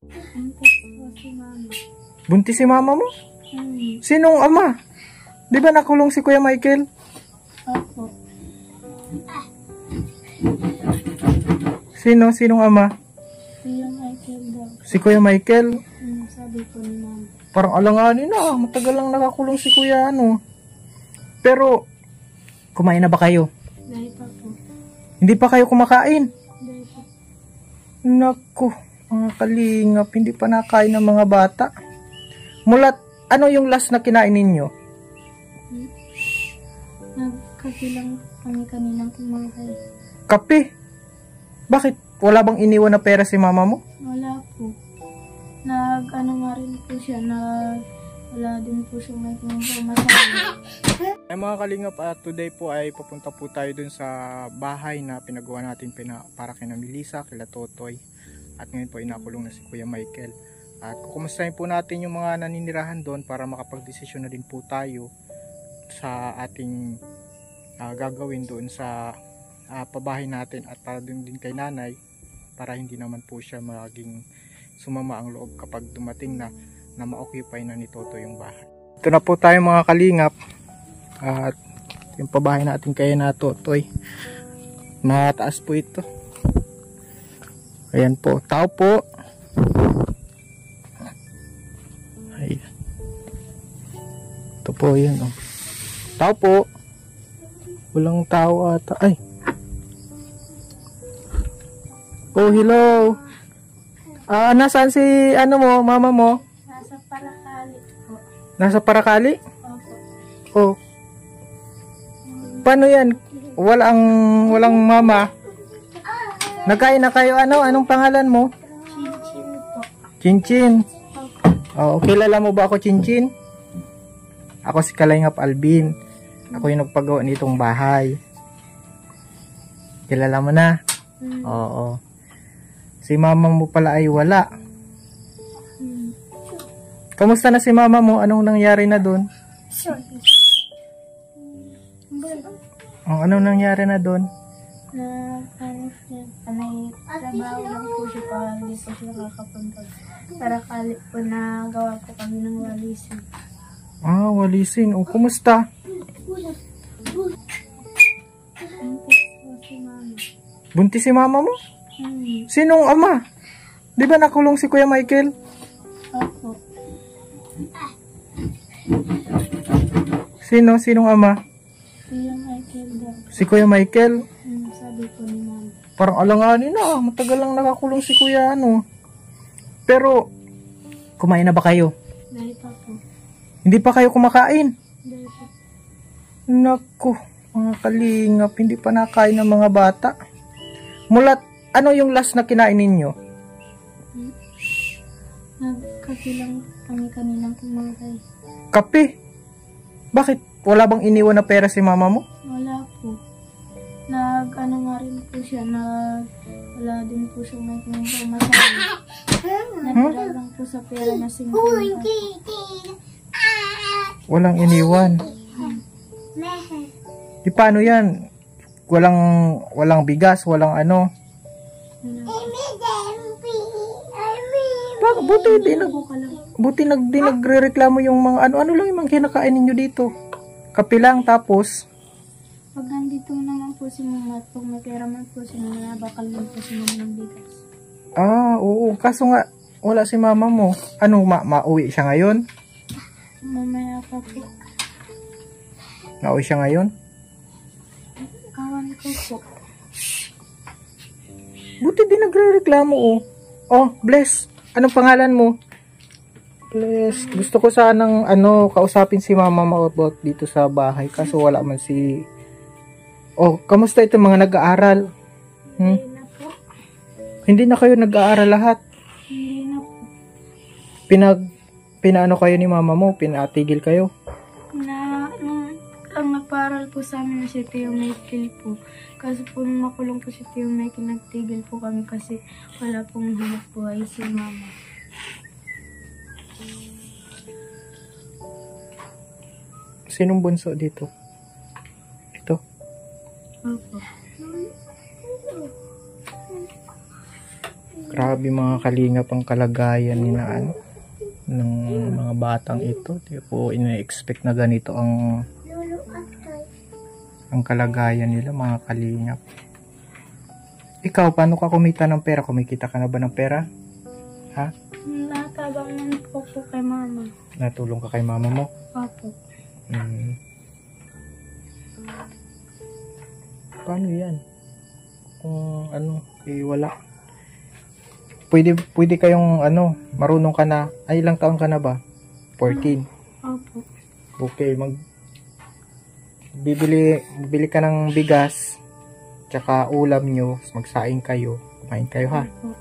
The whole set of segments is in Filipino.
Buntis po si mama. Buntis si mama mo? Sinong ama? Di ba nakulong si Kuya Michael? Opo. Sinong ama? Kuya Michael daw. Si Kuya Michael? Sabi ko ni mama. Parang alanganin na. Matagal lang nakakulong si Kuya Pero, kumain na ba kayo? Dahil pa po. Hindi pa kayo kumakain? Dahil pa. Naku, mga kalingap. Hindi pa nakain ng mga bata. Mulat, ano yung last na kinain ninyo? Nagkabilang kami kaninang kumahay. Kape? Bakit? Wala bang iniwan na pera si mama mo? Wala po. Nga rin po siya na wala din po siya may kumasabi. Ay mga kalingap, today po ay papunta po tayo dun sa bahay na pinagawa natin para kina Melissa, kila Totoy. At ngayon po inakulong na si Kuya Michael. At kukumustahin po natin yung mga naninirahan doon para makapag-desisyon na din po tayo sa ating gagawin doon sa pabahay natin at para din kay nanay para hindi naman po siya maging sumama ang loob kapag dumating na ma-occupy na ni Toto yung bahay. Ito na po tayo mga kalingap at yung pabahay natin kay na Totoy. Mataas po ito. Ayan po, tao po. Ayan. Ito po yun. Tao po. Walang tao ata. Ay. Oh, hello. Nasaan si mama mo? Nasa Paracali po. Nasa Paracali? Opo. Oh. Paano yan? Walang mama. Nagkain na kayo anong pangalan mo? Chinchin po. Chinchin. Opo. Oh, kilala mo ba ako Chinchin? Ako si Kalingap Alvin. Ako yung nagpagawa nitong bahay. Kilala mo na? Oo. Si mama mo pala ay wala. Kamusta na si mama mo? Anong nangyari na doon? Anong nangyari na doon? May trabaho lang po siya para hindi po siya nakakapunta. Para kali po na gawa po kami ng walisin. Walisin. O, kumusta? Buntis po si mama. Buntis si mama mo? Sinong ama? Di ba nakulong si Kuya Michael? Opo. Sinong ama? Kuya Michael daw. Si Kuya Michael? Sabi ko ni mama. Parang alanganin na. Matagal lang nakakulong si Kuya Pero, kumain na ba kayo? Dahil pa po. Hindi pa kayo kumakain? Dahil pa. Naku, mga kalingap. Hindi pa nakain ng mga bata. Mulat, ano yung last na kinain ninyo? Nagkabilang kami kaninang kumahay. Kape? Bakit? Wala bang iniwan na pera si mama mo? Wala po. Nga rin po siya na wala din po siya may kumasabi. Natira lang po sa pera na 50. Walang iniwan. Di paano yan? Walang bigas, walang Buti nagre-reklamo yung mga ano lang yung mga kinakain ninyo dito. Kape lang tapos. Pag nandito naman po si mama at pag may pera man po si mama, bakal lang po si mama ng bigas. Oo. Kaso nga, wala si mama mo. Mauwi siya ngayon? Mamaya pa po. Nauwi siya ngayon? Kawan ko po. Buti din nagre-reklamo Bless. Anong pangalan mo? Bless. Gusto ko sanang kausapin si mama mo about dito sa bahay. Kaso wala man si... kamusta ito mga nag-aaral? Hindi na po. Hindi na kayo nag-aaral lahat? Hindi na po. Pinaano kayo ni mama mo? Pinatigil kayo? Ang nagparal po sa amin na si Tio Michael po. Kasi po nung makulong po si Tio Michael, nagtigil po kami kasi wala pong hanap buhay si mama. Sinong bunso dito? Ito? Opo. Grabe mga kalingap ang kalagayan ni na ano, ng mga batang ito. Di po ina-expect na ganito ang kalagayan nila mga kalingap. Ikaw, paano ka kumita ng pera? Kumikita ka na ba ng pera? Ha? Natabang naman po kay mama. Natulong ka kay mama mo? Opo. Paano yan? Kung ano, wala. Pwede kayong ano, marunong ka na. Ay, ilang taon ka na ba? 14. Opo. Okay, bibili ka ng bigas, tsaka ulam nyo, magsaing kayo, kumain kayo ha. Opo.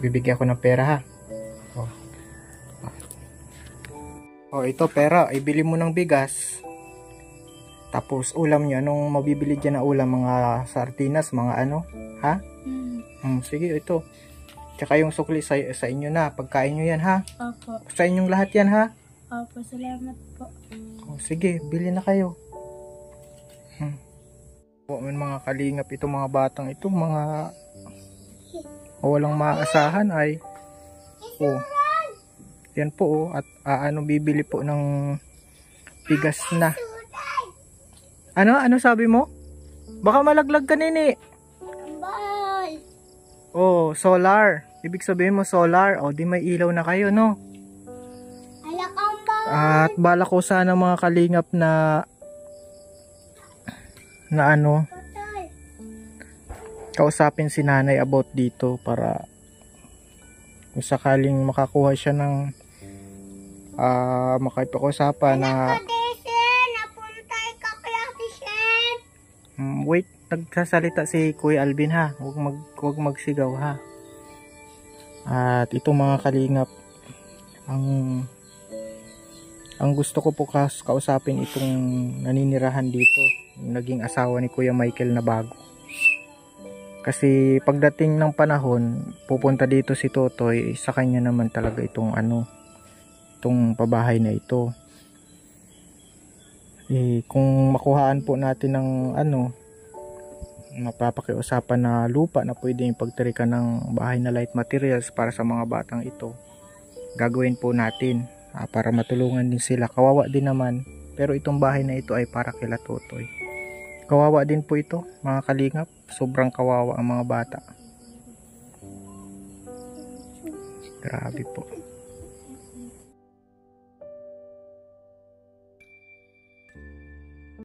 Bibigyan ko ng pera ha. Ito pera, ibili mo ng bigas. Tapos ulam nyo, anong mabibili dyan na ulam? Mga sardinas, mga ano, ha? Sige, ito. Tsaka yung sukli sa inyo na, pagkain nyo yan ha. Opo. Sa inyong lahat yan ha. Opo, salamat po. Sige, bili na kayo. Mga kalingap, itong mga batang ito, mga walang maaasahan ay yan po at bibili po ng bigas na. Ano sabi mo? Baka malaglag ka nini. Solar. Ibig sabihin mo solar. Di may ilaw na kayo, no? At bala ko sana mga kalingap na kausapin si nanay about dito para kung sakaling makakuha siya ng makipag-usapan na wait, nagsasalita si Kuya Alvin ha. Huwag magsigaw ha. At itong mga kalingap, ang gusto ko po kausapin itong naninirahan dito, yung naging asawa ni Kuya Michael na bago. Kasi pagdating ng panahon, pupunta dito si Totoy, sa kanya naman talaga itong pabahay na ito. Kung makuhaan po natin ng mapapakiusapan na lupa na pwedeng pagtirikan ng bahay na light materials para sa mga batang ito, gagawin po natin para matulungan din sila. Kawawa din naman, pero itong bahay na ito ay para kila Totoy. Kawawa din po ito mga kalingap, sobrang kawawa ang mga bata. Grabe po.